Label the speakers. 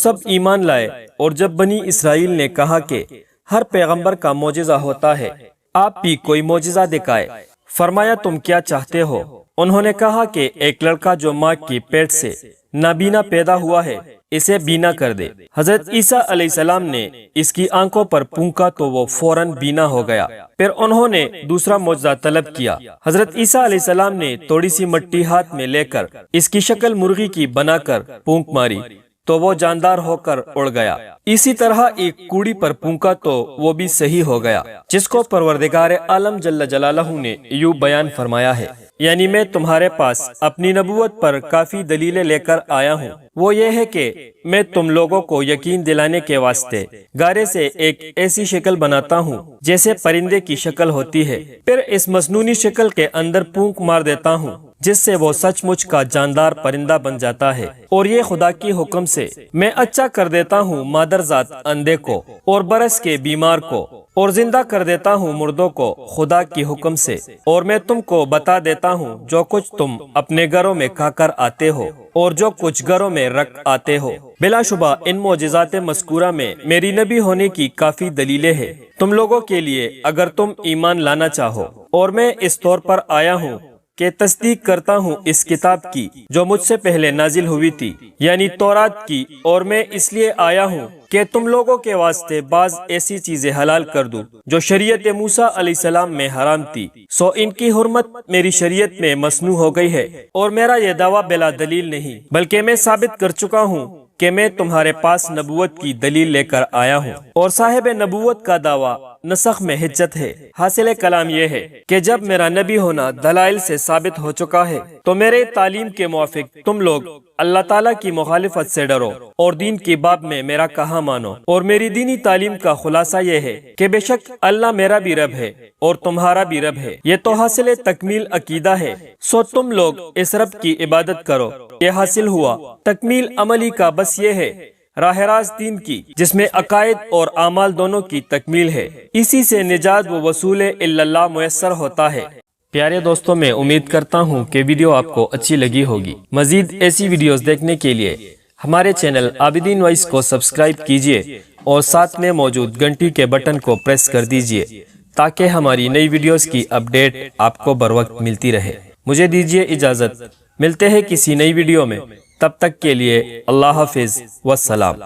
Speaker 1: سب ایمان لائے، اور جب بنی اسرائیل نے کہا کہ ہر پیغمبر کا معجزہ ہوتا ہے، آپ بھی کوئی معجزہ دکھائے، فرمایا تم کیا چاہتے ہو؟ انہوں نے کہا کہ ایک لڑکا جو ماں کی پیٹ سے نابینا پیدا ہوا ہے اسے بینا کر دے۔ حضرت عیسیٰ علیہ السلام نے اس کی آنکھوں پر پھونکا تو وہ فوراً بینا ہو گیا۔ پھر انہوں نے دوسرا معجزہ طلب کیا۔ حضرت عیسیٰ علیہ السلام نے تھوڑی سی مٹی ہاتھ میں لے کر اس کی شکل مرغی کی بنا کر پھونک ماری تو وہ جاندار ہو کر اڑ گیا۔ اسی طرح ایک کوڑی پر پھونکا تو وہ بھی صحیح ہو گیا، جس کو پروردگار عالم جل جلالہ نے یوں بیان فرمایا ہے، یعنی میں تمہارے پاس اپنی نبوت پر کافی دلیلیں لے کر آیا ہوں۔ وہ یہ ہے کہ میں تم لوگوں کو یقین دلانے کے واسطے گارے سے ایک ایسی شکل بناتا ہوں جیسے پرندے کی شکل ہوتی ہے، پھر اس مصنوعی شکل کے اندر پھونک مار دیتا ہوں جس سے وہ سچ مچ کا جاندار پرندہ بن جاتا ہے، اور یہ خدا کی حکم سے میں اچھا کر دیتا ہوں مادرزاد اندھے کو اور برس کے بیمار کو، اور زندہ کر دیتا ہوں مردوں کو خدا کی حکم سے، اور میں تم کو بتا دیتا ہوں جو کچھ تم اپنے گھروں میں کھا کر آتے ہو اور جو کچھ گھروں میں رکھ آتے ہو۔ بلا شبہ ان معجزات مذکورہ میں میری نبی ہونے کی کافی دلیلیں ہیں تم لوگوں کے لیے اگر تم ایمان لانا چاہو، اور میں اس طور پر آیا ہوں کہ تصدیق کرتا ہوں اس کتاب کی جو مجھ سے پہلے نازل ہوئی تھی، یعنی تورات کی، اور میں اس لیے آیا ہوں کہ تم لوگوں کے واسطے بعض ایسی چیزیں حلال کر دوں جو شریعت موسیٰ علیہ السلام میں حرام تھی، سو ان کی حرمت میری شریعت میں مسنوع ہو گئی ہے، اور میرا یہ دعویٰ بلا دلیل نہیں بلکہ میں ثابت کر چکا ہوں کہ میں تمہارے پاس نبوت کی دلیل لے کر آیا ہوں، اور صاحب نبوت کا دعویٰ نسخ میں حجت ہے۔ حاصل کلام یہ ہے کہ جب میرا نبی ہونا دلائل سے ثابت ہو چکا ہے تو میرے تعلیم کے موافق تم لوگ اللہ تعالیٰ کی مخالفت سے ڈرو اور دین کی باب میں میرا کہا مانو، اور میری دینی تعلیم کا خلاصہ یہ ہے کہ بے شک اللہ میرا بھی رب ہے اور تمہارا بھی رب ہے، یہ تو حاصل تکمیل عقیدہ ہے، سو تم لوگ اس رب کی عبادت کرو۔ یہ حاصل ہوا تکمیل عملی کا، بس یہ ہے راہ راست دین کی جس میں عقائد اور اعمال دونوں کی تکمیل ہے، اسی سے نجات و وصول الا اللہ میسر ہوتا ہے۔ پیارے دوستوں، میں امید کرتا ہوں کہ ویڈیو آپ کو اچھی لگی ہوگی۔ مزید ایسی ویڈیوز دیکھنے کے لیے ہمارے چینل عابدین وائس کو سبسکرائب کیجیے اور ساتھ میں موجود گھنٹی کے بٹن کو پریس کر دیجیے تاکہ ہماری نئی ویڈیوز کی اپڈیٹ آپ کو بر وقت ملتی رہے۔ مجھے دیجیے اجازت، ملتے ہیں کسی نئی ویڈیو میں، تب تک کے لیے اللہ حافظ والسلام۔